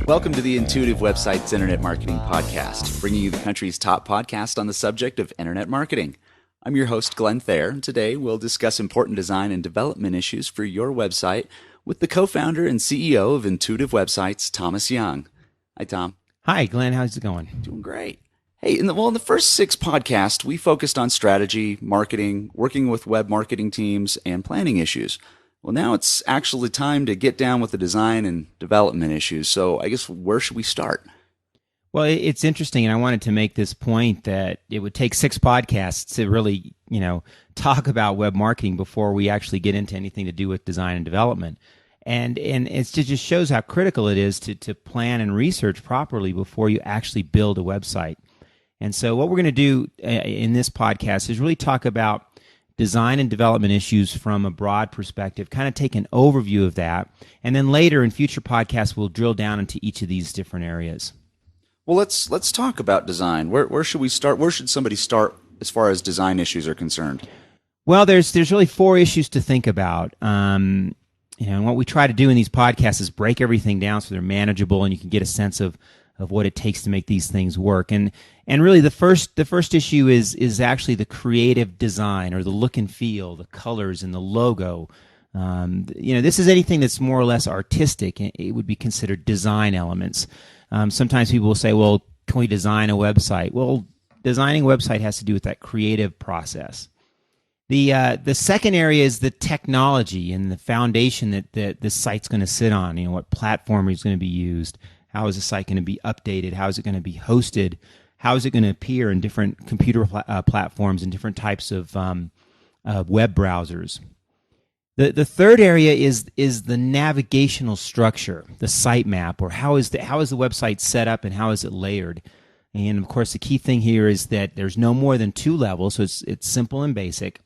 Welcome to the Intuitive Websites Internet Marketing Podcast, bringing you the country's top podcast on the subject of internet marketing. I'm your host, Glenn Thayer, and today we'll discuss important design and development issues for your website with the co-founder and CEO of Intuitive Websites, Thomas Young. Hi, Tom. Hi, Glenn. How's it going? Doing great. Hey, in the first 6 podcasts, we focused on strategy, marketing, working with web marketing teams, and planning issues. Well, now it's actually time to get down with the design and development issues. So I guess where should we start? Well, it's interesting, and I wanted to make this point that it would take 6 podcasts to really, talk about web marketing before we actually get into anything to do with design and development. And it just shows how critical it is to plan and research properly before you actually build a website. And so what we're going to do in this podcast is really talk about design and development issues from a broad perspective, kind of take an overview of that, and then later in future podcasts we'll drill down into each of these different areas. Well, let's talk about design. Where should we start? Where should somebody start as far as design issues are concerned? Well, there's really 4 issues to think about. And what we try to do in these podcasts is break everything down so they're manageable and you can get a sense of what it takes to make these things work. And really the first issue is actually the creative design, or the look and feel, the colors and the logo. This is anything that's more or less artistic. It would be considered design elements. Sometimes people will say, well, can we design a website? Well, designing a website has to do with that creative process. The second area is the technology and the foundation that the site's going to sit on. What platform is going to be used? How is the site going to be updated? How is it going to be hosted? How is it going to appear in different computer platforms and different types of web browsers? The third area is the navigational structure, the sitemap, or how is the website set up and how is it layered? And of course, the key thing here is that there's no more than 2 levels, so it's simple and basic,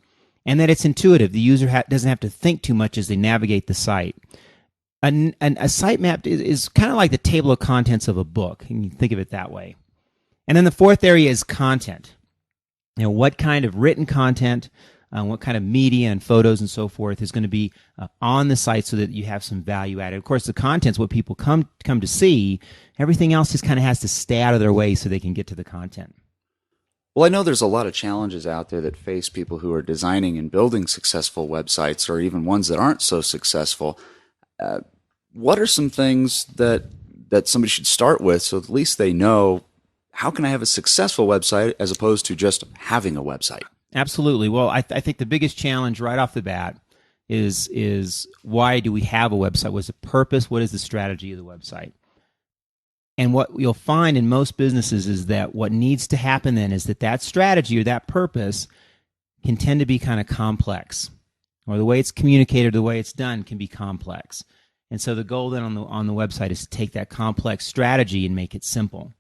and that it's intuitive. The user doesn't have to think too much as they navigate the site. A sitemap is kind of like the table of contents of a book, and you think of it that way. And then the fourth area is content. What kind of written content, what kind of media and photos and so forth is going to be on the site so that you have some value added. Of course, the content's what people come to see. Everything else just kind of has to stay out of their way so they can get to the content. Well, I know there's a lot of challenges out there that face people who are designing and building successful websites, or even ones that aren't so successful. What are some things that somebody should start with so at least they know, how can I have a successful website as opposed to just having a website? Absolutely. Well, I think the biggest challenge right off the bat is why do we have a website? What's the purpose? What is the strategy of the website? And what you'll find in most businesses is that what needs to happen then is that strategy or that purpose can tend to be kind of complex, or the way it's communicated, the way it's done can be complex. And so the goal then on the website is to take that complex strategy and make it simple.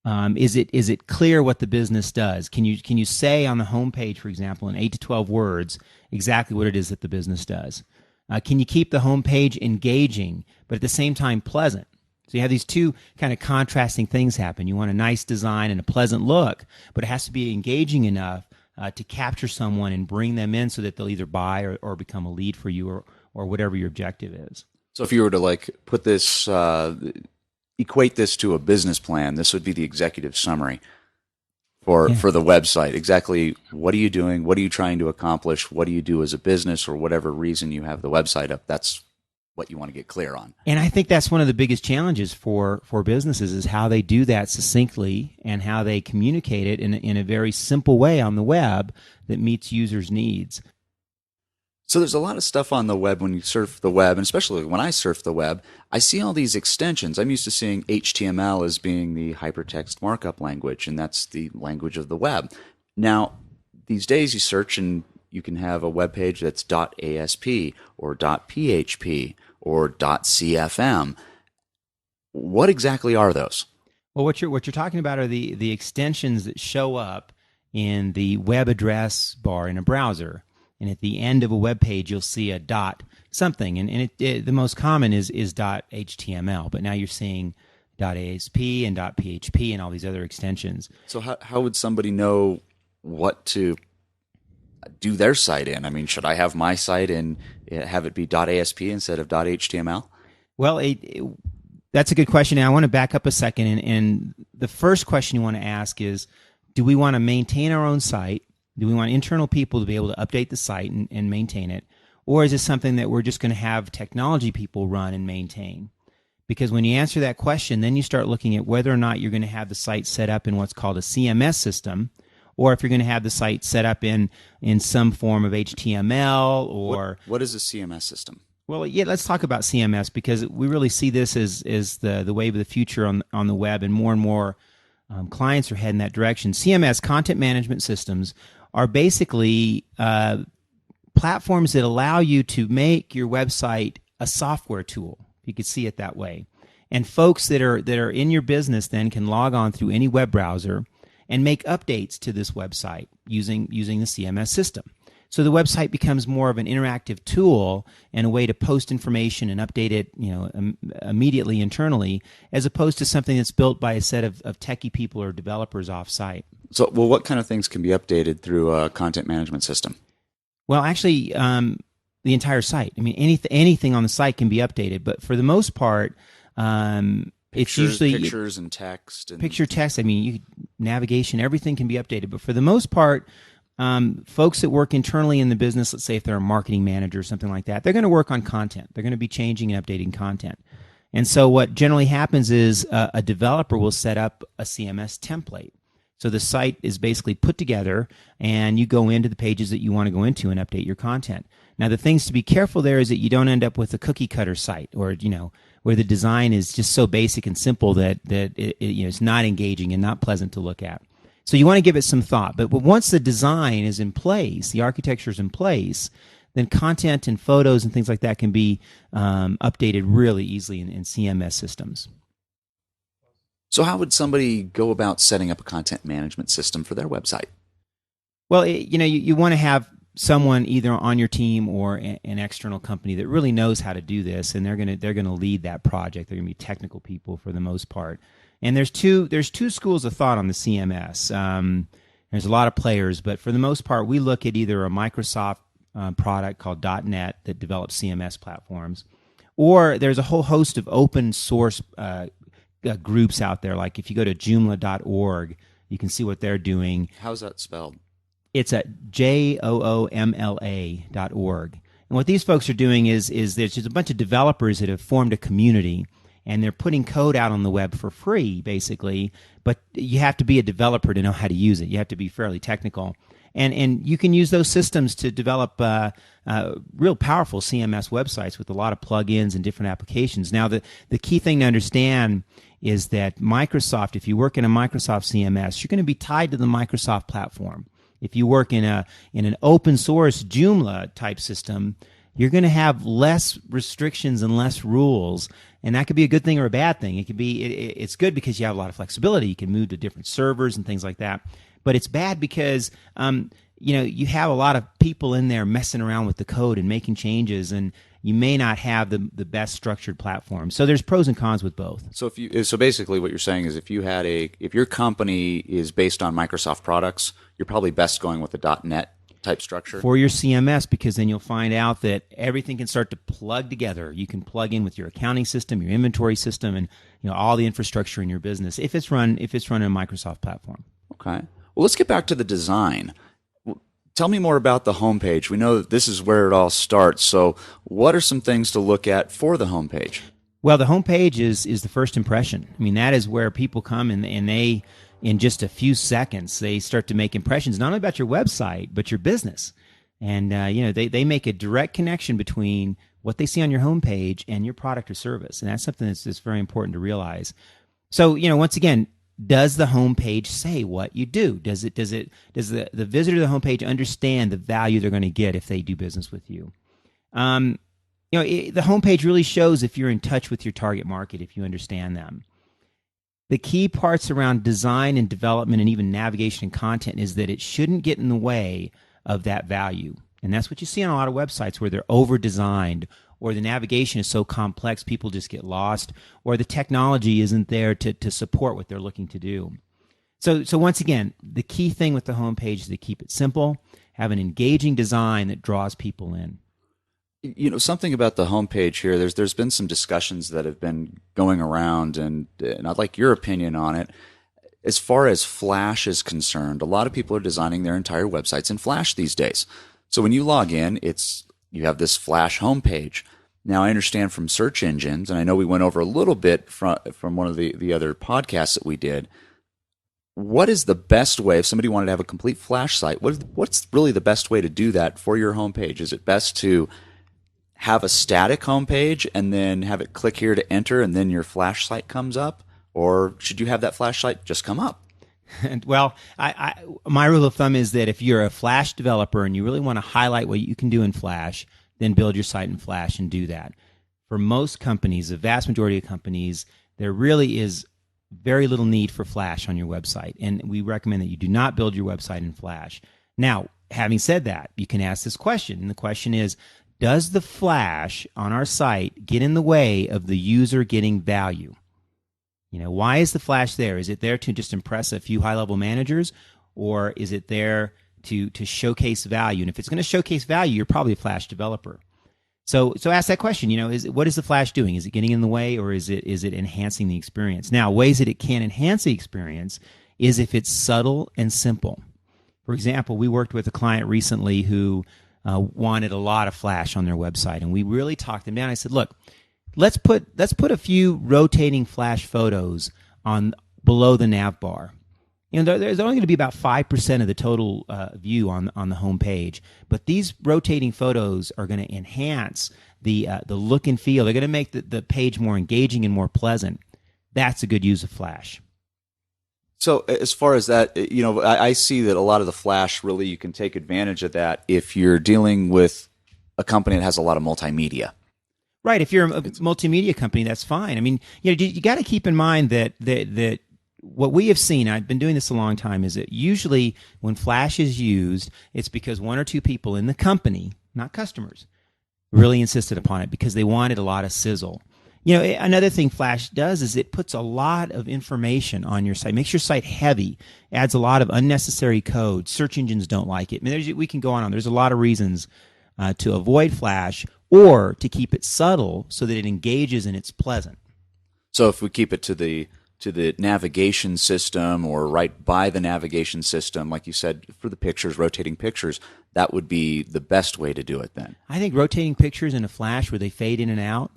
Is it clear what the business does? Can you say on the homepage, for example, in 8 to 12 words, exactly what it is that the business does? Can you keep the homepage engaging, but at the same time pleasant? So you have these 2 kind of contrasting things happen. You want a nice design and a pleasant look, but it has to be engaging enough to capture someone and bring them in so that they'll either buy or become a lead for you or whatever your objective is. So if you were to put this, equate this to a business plan, this would be the executive summary for the website. Exactly what are you doing? What are you trying to accomplish? What do you do as a business, or whatever reason you have the website up? That's what you want to get clear on. And I think that's one of the biggest challenges for businesses is how they do that succinctly and how they communicate it in a very simple way on the web that meets users' needs. So there's a lot of stuff on the web when you surf the web, and especially when I surf the web, I see all these extensions. I'm used to seeing HTML as being the hypertext markup language, and that's the language of the web. Now, these days you search and you can have a web page that's .asp or .php or .cfm. What exactly are those? Well, what you're talking about are the extensions that show up in the web address bar in a browser. And at the end of a web page, you'll see a dot something, and the most common is .html. But now you're seeing .asp and .php and all these other extensions. So how would somebody know what to do their site in? I mean, should I have my site and have it be .asp instead of .html? Well, That's a good question. And I want to back up a second. And the first question you want to ask is, do we want to maintain our own site? Do we want internal people to be able to update the site and maintain it? Or is this something that we're just going to have technology people run and maintain? Because when you answer that question, then you start looking at whether or not you're going to have the site set up in what's called a CMS system, or if you're going to have the site set up in some form of HTML or... What is a CMS system? Well, yeah, let's talk about CMS, because we really see this as the wave of the future on the web, and more clients are heading that direction. CMS, content management systems, are basically platforms that allow you to make your website a software tool. You could see it that way. And folks that are in your business then can log on through any web browser and make updates to this website using the CMS system. So the website becomes more of an interactive tool and a way to post information and update it, immediately internally, as opposed to something that's built by a set of techie people or developers off-site. So, well, what kind of things can be updated through a content management system? Well, actually, the entire site. I mean, anything on the site can be updated, but for the most part, it's usually pictures and text. Picture, text. I mean, navigation, everything can be updated, but for the most part, folks that work internally in the business, let's say if they're a marketing manager or something like that, they're going to work on content. They're going to be changing and updating content. And so what generally happens is a developer will set up a CMS template. So the site is basically put together, and you go into the pages that you want to go into and update your content. Now, the things to be careful there is that you don't end up with a cookie cutter site, or where the design is just so basic and simple that it's not engaging and not pleasant to look at. So you want to give it some thought. But once the design is in place, the architecture is in place, then content and photos and things like that can be updated really easily in CMS systems. So how would somebody go about setting up a content management system for their website? Well, you want to have someone either on your team or an external company that really knows how to do this, and they're going to lead that project. They're going to be technical people for the most part. And there's two schools of thought on the CMS. There's a lot of players, but for the most part, we look at either a Microsoft product called .NET that develops CMS platforms, or there's a whole host of open source groups out there. Like if you go to joomla.org, you can see what they're doing. How's that spelled? It's at joomla.org. And what these folks are doing is there's just a bunch of developers that have formed a community, and they're putting code out on the web for free, basically. But you have to be a developer to know how to use it. You have to be fairly technical. And you can use those systems to develop real powerful CMS websites with a lot of plugins and different applications. Now, the key thing to understand is that Microsoft, if you work in a Microsoft CMS, you're going to be tied to the Microsoft platform. If you work in an open source Joomla type system, you're going to have less restrictions and less rules, and that could be a good thing or a bad thing. It's good because you have a lot of flexibility. You can move to different servers and things like that. But it's bad because you have a lot of people in there messing around with the code and making changes, and you may not have the best structured platform. So there's pros and cons with both. So basically what you're saying is if your company is based on Microsoft products, you're probably best going with a .NET type structure for your CMS, because then you'll find out that everything can start to plug together. You can plug in with your accounting system, your inventory system, and all the infrastructure in your business if it's run in a Microsoft platform. Okay. Well, let's get back to the design. Tell me more about the homepage. We know that this is where it all starts. So what are some things to look at for the homepage? Well, the homepage is the first impression. I mean, that is where people come and they, in just a few seconds, they start to make impressions, not only about your website, but your business. And, they make a direct connection between what they see on your homepage and your product or service. And that's something that's very important to realize. So, once again, does the homepage say what you do? Does the visitor to the homepage understand the value they're going to get if they do business with you? The homepage really shows if you're in touch with your target market, if you understand them. The key parts around design and development and even navigation and content is that it shouldn't get in the way of that value. And that's what you see on a lot of websites where they're over-designed, or the navigation is so complex people just get lost, or the technology isn't there to support what they're looking to do. So once again, the key thing with the homepage is to keep it simple, have an engaging design that draws people in. Something about the homepage here. There's been some discussions that have been going around, and I'd like your opinion on it. As far as Flash is concerned, a lot of people are designing their entire websites in Flash these days. So when you log in, you have this Flash homepage. Now I understand from search engines, and I know we went over a little bit from one of the other podcasts that we did. What is the best way if somebody wanted to have a complete Flash site? What's really the best way to do that for your homepage? Is it best to have a static homepage and then have it click here to enter and then your Flash site comes up? Or should you have that Flash site just come up? Well, my rule of thumb is that if you're a Flash developer and you really want to highlight what you can do in Flash, then build your site in Flash and do that. For most companies, the vast majority of companies, there really is very little need for Flash on your website, and we recommend that you do not build your website in Flash. Now, having said that, you can ask this question, and the question is, does the Flash on our site get in the way of the user getting value? Why is the Flash there? Is it there to just impress a few high-level managers, or is it there to showcase value? And if it's going to showcase value, you're probably a Flash developer. So ask that question. What is the Flash doing? Is it getting in the way, or is it enhancing the experience? Now, ways that it can enhance the experience is if it's subtle and simple. For example, we worked with a client recently who wanted a lot of Flash on their website, and we really talked them down. I said, look, let's put a few rotating Flash photos on below the nav bar. There's only going to be about 5% of the total view on the home page, but these rotating photos are going to enhance the look and feel. They're going to make the page more engaging and more pleasant. That's a good use of Flash. So as far as that, I see that a lot of the Flash, really, you can take advantage of that if you're dealing with a company that has a lot of multimedia. Right. If you're a multimedia company, that's fine. I mean, you got to keep in mind that what we have seen, I've been doing this a long time, is that usually when Flash is used, it's because one or two people in the company, not customers, really insisted upon it because they wanted a lot of sizzle. Another thing Flash does is it puts a lot of information on your site, makes your site heavy, adds a lot of unnecessary code. Search engines don't like it. I mean, we can go on. There's a lot of reasons to avoid Flash or to keep it subtle so that it engages and it's pleasant. So if we keep it to the navigation system or right by the navigation system, like you said, for the pictures, rotating pictures, that would be the best way to do it then. I think rotating pictures in a Flash where they fade in and out,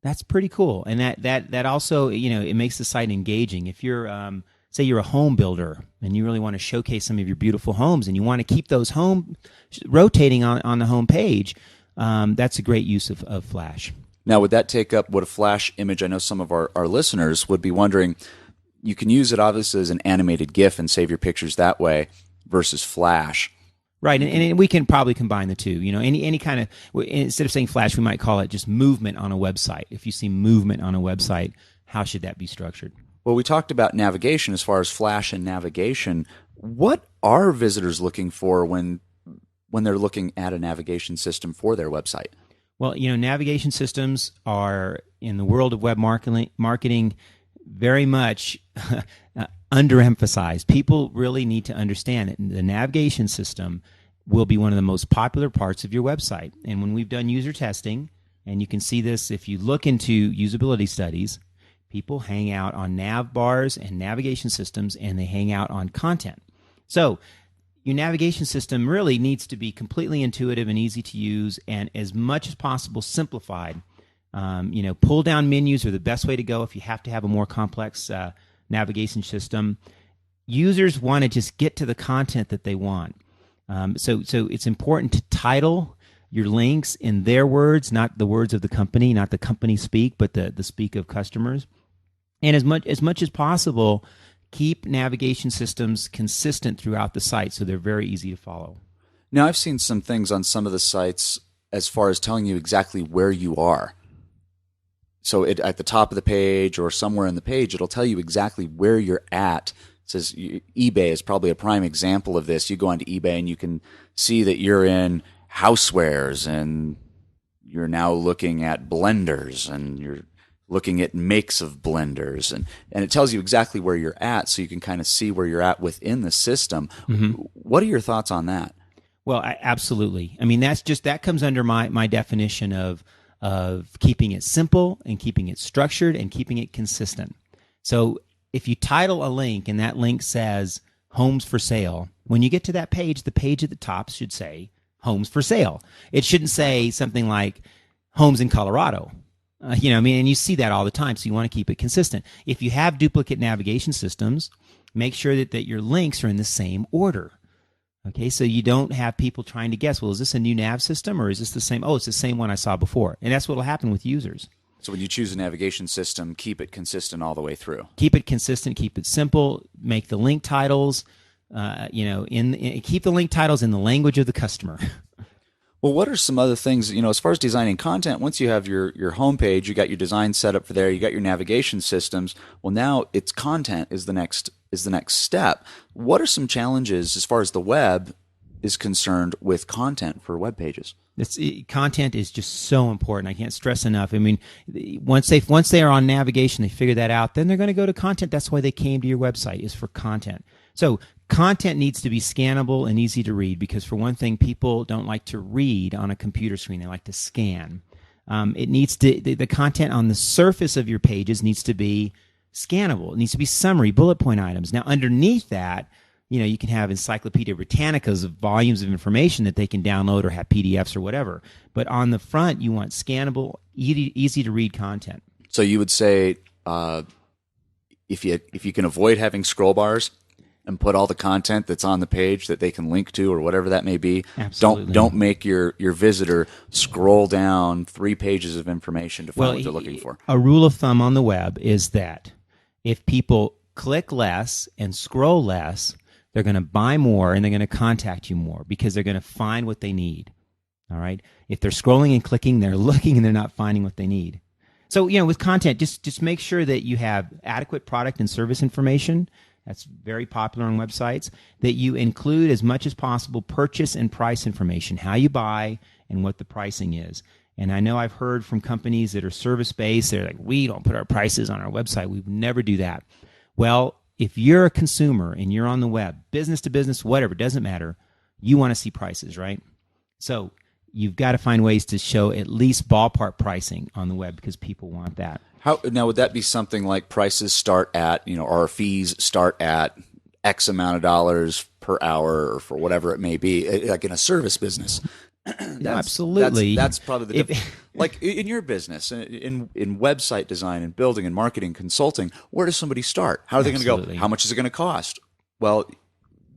that's pretty cool. And that also, it makes the site engaging. If you're, say you're a home builder and you really want to showcase some of your beautiful homes and you want to keep those homes rotating on the home page, that's a great use of Flash. Now, would that take up what a Flash image? I know some of our listeners would be wondering, you can use it obviously as an animated GIF and save your pictures that way versus Flash. Right, and we can probably combine the two. Any kind of, instead of saying Flash, we might call it just movement on a website. If you see movement on a website, how should that be structured? Well, we talked about navigation as far as Flash and navigation. What are visitors looking for when they're looking at a navigation system for their website? Well, navigation systems are, in the world of web marketing very much underemphasized. People really need to understand that the navigation system will be one of the most popular parts of your website. And when we've done user testing, and you can see this if you look into usability studies, people hang out on nav bars and navigation systems, and they hang out on content. So your navigation system really needs to be completely intuitive and easy to use, and as much as possible simplified. Pull down menus are the best way to go if you have to have a more complex navigation system. Users want to just get to the content that they want. So it's important to title your links in their words, not the words of the company, not the company speak, but the speak of customers. And as much as possible, keep navigation systems consistent throughout the site so they're very easy to follow. Now, I've seen some things on some of the sites as far as telling you exactly where you are. So at the top of the page or somewhere in the page, it'll tell you exactly where you're at. It says eBay is probably a prime example of this. You go onto eBay and you can see that you're in housewares and you're now looking at blenders and you're looking at makes of blenders, and it tells you exactly where you're at, so you can kind of see where you're at within the system. Mm-hmm. What are your thoughts on that? Well, absolutely. I mean, that comes under my definition of keeping it simple and keeping it structured and keeping it consistent. So if you title a link and that link says homes for sale, when you get to that page, the page at the top should say homes for sale. It shouldn't say something like homes in Colorado. I mean, and you see that all the time, so you want to keep it consistent. If you have duplicate navigation systems, make sure that your links are in the same order. Okay, so you don't have people trying to guess, well, is this a new nav system or is this the same? Oh, it's the same one I saw before. And that's what will happen with users. So when you choose a navigation system, keep it consistent all the way through. Keep it consistent, keep it simple, make the link titles, keep the link titles in the language of the customer. Well, what are some other things, as far as designing content, once you have your homepage, you got your design set up for there, you got your navigation systems, well, now it's content is the next step. What are some challenges as far as the web is concerned with content for web pages? Content is just so important. I can't stress enough. I mean, once they are on navigation, they figure that out, then they're going to go to content. That's why they came to your website, is for content. So content needs to be scannable and easy to read, because for one thing, people don't like to read on a computer screen. They like to scan. The content on the surface of your pages needs to be scannable. It needs to be summary, bullet point items. Now, underneath that, you can have Encyclopedia Britannicas of volumes of information that they can download or have PDFs or whatever. But on the front, you want scannable, easy to read content. So you would say if you can avoid having scroll bars and put all the content that's on the page that they can link to or whatever that may be, absolutely. Don't make your visitor scroll down 3 pages of information to find what they're looking for. A rule of thumb on the web is that if people click less and scroll less, they're going to buy more and they're going to contact you more, because they're going to find what they need. All right? If they're scrolling and clicking, they're looking and they're not finding what they need. So, with content, just make sure that you have adequate product and service information. That's very popular on websites. That you include as much as possible purchase and price information, how you buy and what the pricing is. And I know I've heard from companies that are service-based, they're like, we don't put our prices on our website. We would never do that. Well, if you're a consumer and you're on the web, business to business, whatever, doesn't matter, you want to see prices, right? So you've got to find ways to show at least ballpark pricing on the web, because people want that. Now, would that be something like prices start at, or fees start at X amount of dollars per hour, or for whatever it may be, like in a service business? Absolutely. That's probably the like in your business, in website design and building and marketing consulting, where does somebody start? How are they going to go? How much is it going to cost? Well,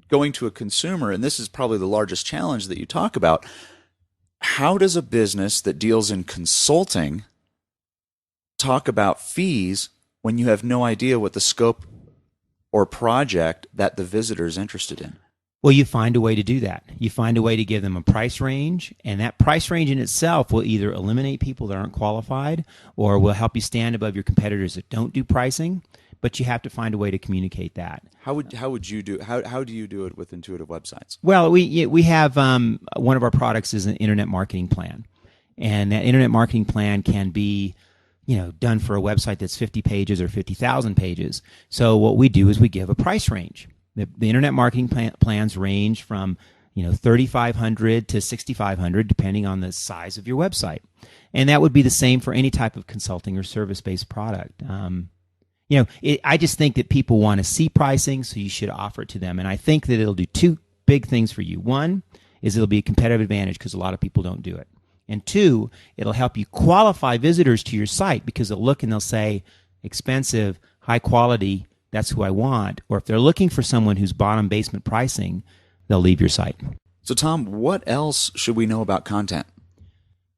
going to a consumer, and this is probably the largest challenge that you talk about, how does a business that deals in consulting talk about fees when you have no idea what the scope or project that the visitor is interested in? Well, you find a way to do that. You find a way to give them a price range, and that price range in itself will either eliminate people that aren't qualified or will help you stand above your competitors that don't do pricing, but you have to find a way to communicate that. How would you do how do you do it with intuitive websites? Well, we have one of our products is an internet marketing plan, and that internet marketing plan can be done for a website that's 50 pages or 50,000 pages. So what we do is we give a price range. The internet marketing plans range from $3,500 to $6,500, depending on the size of your website, and that would be the same for any type of consulting or service-based product. I just think that people want to see pricing, so you should offer it to them, and I think that it'll do 2 big things for you. One is it'll be a competitive advantage because a lot of people don't do it, and 2, it'll help you qualify visitors to your site, because they'll look and they'll say expensive, high quality. That's who I want. Or if they're looking for someone who's bottom basement pricing, they'll leave your site. So, Tom, what else should we know about content?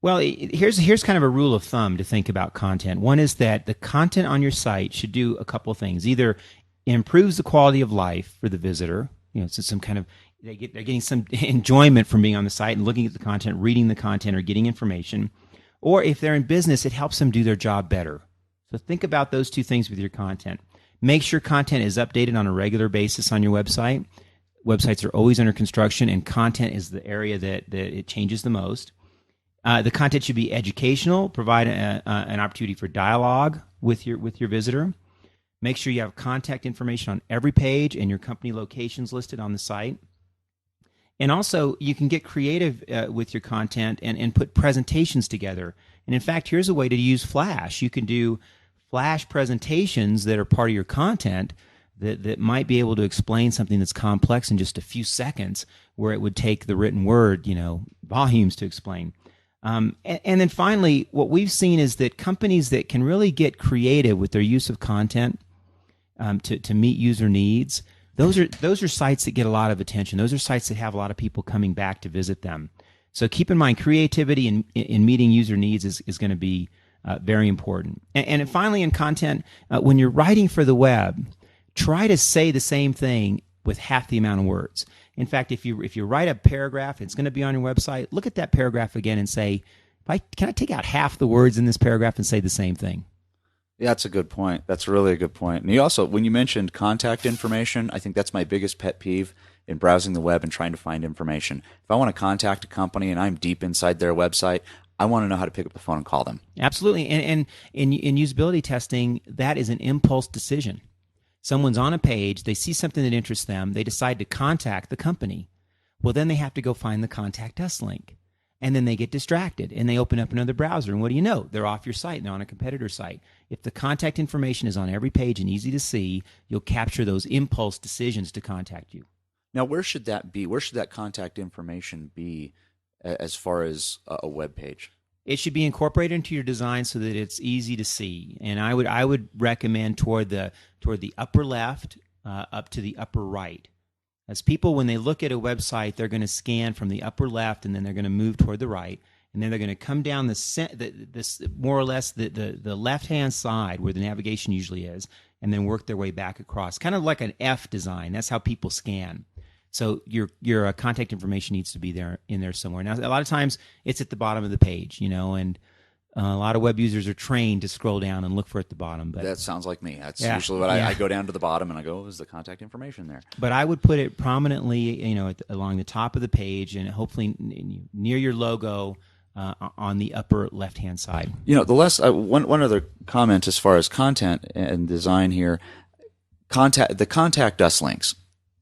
Well, here's kind of a rule of thumb to think about content. One is that the content on your site should do a couple of things. Either improves the quality of life for the visitor, so some kind of they're getting some enjoyment from being on the site and looking at the content, reading the content, or getting information. Or if they're in business, it helps them do their job better. So think about those 2 things with your content. Make sure content is updated on a regular basis on your website. Websites are always under construction, and content is the area that it changes the most. The content should be educational, provide an opportunity for dialogue with your visitor. Make sure you have contact information on every page and your company locations listed on the site. And also, you can get creative with your content and put presentations together. And in fact, here's a way to use Flash. You can do Flash presentations that are part of your content that might be able to explain something that's complex in just a few seconds, where it would take the written word, volumes to explain. And then finally, what we've seen is that companies that can really get creative with their use of content to meet user needs, those are sites that get a lot of attention. Those are sites that have a lot of people coming back to visit them. So keep in mind, creativity in meeting user needs is going to be very important. And finally, in content, when you're writing for the web, try to say the same thing with half the amount of words. In fact, if you write a paragraph, it's going to be on your website, look at that paragraph again and say, can I take out half the words in this paragraph and say the same thing? Yeah, that's a good point. That's really a good point. And you also, when you mentioned contact information, I think that's my biggest pet peeve in browsing the web and trying to find information. If I want to contact a company and I'm deep inside their website, I want to know how to pick up the phone and call them. Absolutely. And in usability testing, that is an impulse decision. Someone's on a page, they see something that interests them, they decide to contact the company. Well, then they have to go find the Contact Us link. And then they get distracted and they open up another browser. And what do you know? They're off your site. They're on a competitor site. If the contact information is on every page and easy to see, you'll capture those impulse decisions to contact you. Now, where should that be? Where should that contact information be as far as a web page? It should be incorporated into your design so that it's easy to see. And I would recommend toward the upper left up to the upper right. As people, when they look at a website, they're going to scan from the upper left, and then they're going to move toward the right, and then they're going to come down this more or less the left-hand side where the navigation usually is, and then work their way back across, kind of like an F design. That's how people scan. So your contact information needs to be in there somewhere. Now, a lot of times it's at the bottom of the page, and a lot of web users are trained to scroll down and look for at the bottom. But that sounds like me. That's usually what I go down to the bottom and I go, is the contact information there? But I would put it prominently, along the top of the page and hopefully near your logo on the upper left-hand side. One other comment as far as content and design here, the Contact Us links.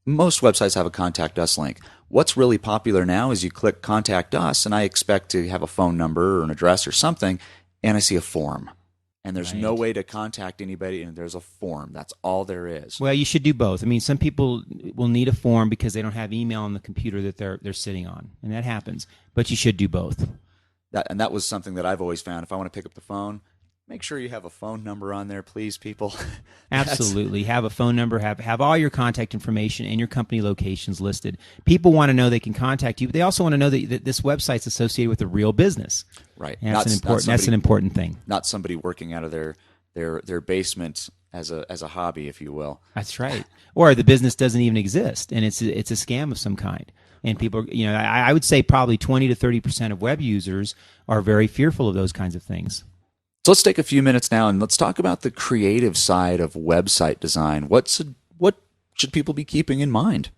Most websites have a Contact Us link. What's really popular now is you click Contact Us, and I expect to have a phone number or an address or something, and I see a form. And there's no way to contact anybody, and there's a form. That's all there is. Well, you should do both. I mean, some people will need a form because they don't have email on the computer that they're sitting on, and that happens. But you should do both. That was something that I've always found. If I want to pick up the phone, make sure you have a phone number on there, please, people. Absolutely. Have a phone number, have all your contact information and your company locations listed. People want to know they can contact you, but they also want to know that this website's associated with a real business. Right. And that's an important thing. Not somebody working out of their basement as a hobby, if you will. That's right. Or the business doesn't even exist, and it's a scam of some kind. And people, I would say probably 20 to 30% of web users are very fearful of those kinds of things. So let's take a few minutes now and let's talk about the creative side of website design. What should people be keeping in mind?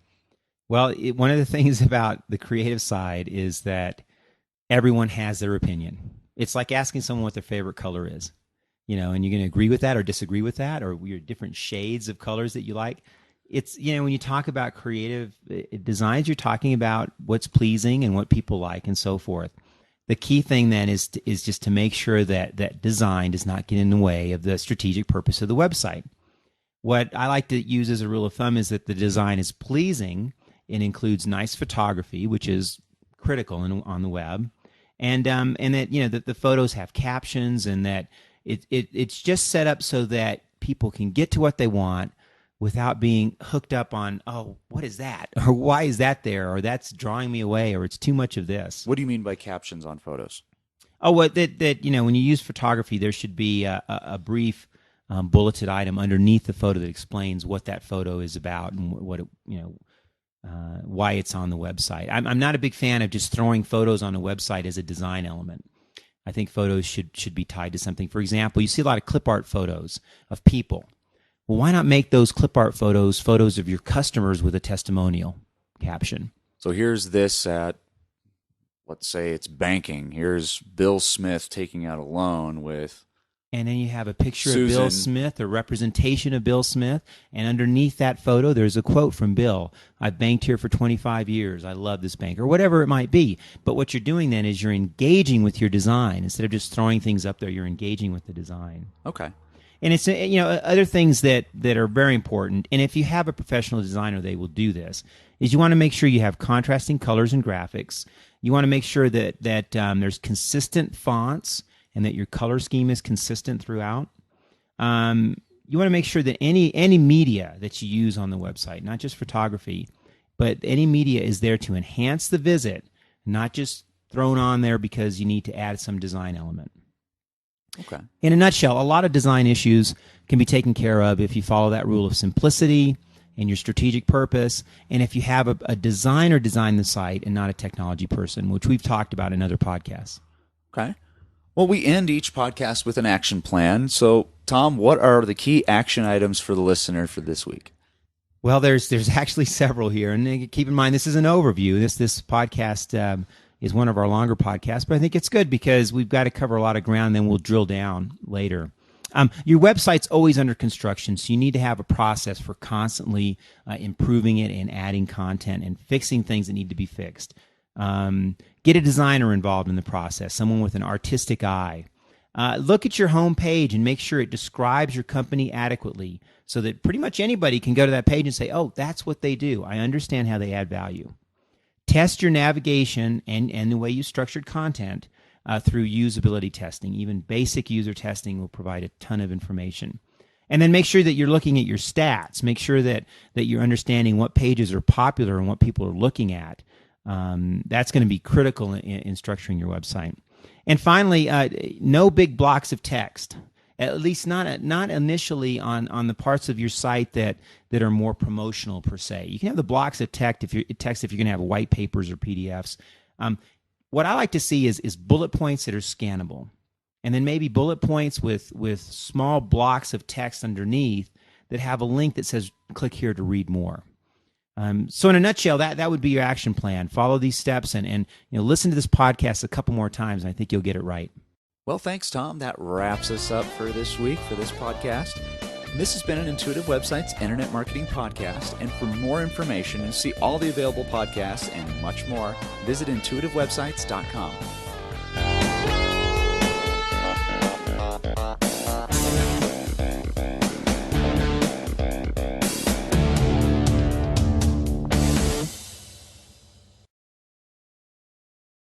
Well, one of the things about the creative side is that everyone has their opinion. It's like asking someone what their favorite color is, and you're going to agree with that or disagree with that, or your different shades of colors that you like. It's, when you talk about creative designs, you're talking about what's pleasing and what people like and so forth. The key thing then is just to make sure that design does not get in the way of the strategic purpose of the website. What I like to use as a rule of thumb is that the design is pleasing. It includes nice photography, which is critical on the web, and that that the photos have captions, and that it's just set up so that people can get to what they want without being hooked up on, oh, what is that? Or why is that there? Or that's drawing me away, or it's too much of this. What do you mean by captions on photos? Oh, well, that when you use photography, there should be a brief bulleted item underneath the photo that explains what that photo is about and what why it's on the website. I'm not a big fan of just throwing photos on a website as a design element. I think photos should be tied to something. For example, you see a lot of clip art photos of people. Well, why not make those clip art photos of your customers with a testimonial caption? So here's this at, let's say it's banking. Here's Bill Smith taking out a loan with And then you have a picture Susan. of Bill Smith, a representation of Bill Smith, and underneath that photo, there's a quote from Bill. I've banked here for 25 years. I love this bank, or whatever it might be. But what you're doing then is you're engaging with your design. Instead of just throwing things up there, you're engaging with the design. Okay. And it's, other things that are very important, and if you have a professional designer, they will do this, is you want to make sure you have contrasting colors and graphics. You want to make sure that there's consistent fonts, and that your color scheme is consistent throughout. You want to make sure that any media that you use on the website, not just photography, but any media is there to enhance the visit, not just thrown on there because you need to add some design element. Okay. In a nutshell, a lot of design issues can be taken care of if you follow that rule of simplicity and your strategic purpose, and if you have a designer design the site and not a technology person, which we've talked about in other podcasts. Okay. Well, we end each podcast with an action plan. So, Tom, what are the key action items for the listener for this week? Well, there's actually several here, and keep in mind this is an overview. This podcast is one of our longer podcasts, but I think it's good because we've got to cover a lot of ground. Then we'll drill down later. Your website's always under construction, so you need to have a process for constantly improving it and adding content and fixing things that need to be fixed. Get a designer involved in the process, someone with an artistic eye. Look at your home page and make sure it describes your company adequately so that pretty much anybody can go to that page and say, oh, that's what they do. I understand how they add value. Test your navigation and the way you structured content through usability testing. Even basic user testing will provide a ton of information. And then make sure that you're looking at your stats. Make sure that you're understanding what pages are popular and what people are looking at. That's going to be critical in structuring your website. And finally, no big blocks of text, at least not initially on the parts of your site that are more promotional per se. You can have the blocks of text if you're going to have white papers or PDFs. What I like to see is bullet points that are scannable, and then maybe bullet points with small blocks of text underneath that have a link that says click here to read more. So in a nutshell, that would be your action plan. Follow these steps and listen to this podcast a couple more times, and I think you'll get it right. Well, thanks, Tom. That wraps us up for this week, for this podcast. This has been an Intuitive Websites Internet Marketing Podcast, and for more information and see all the available podcasts and much more, visit intuitivewebsites.com.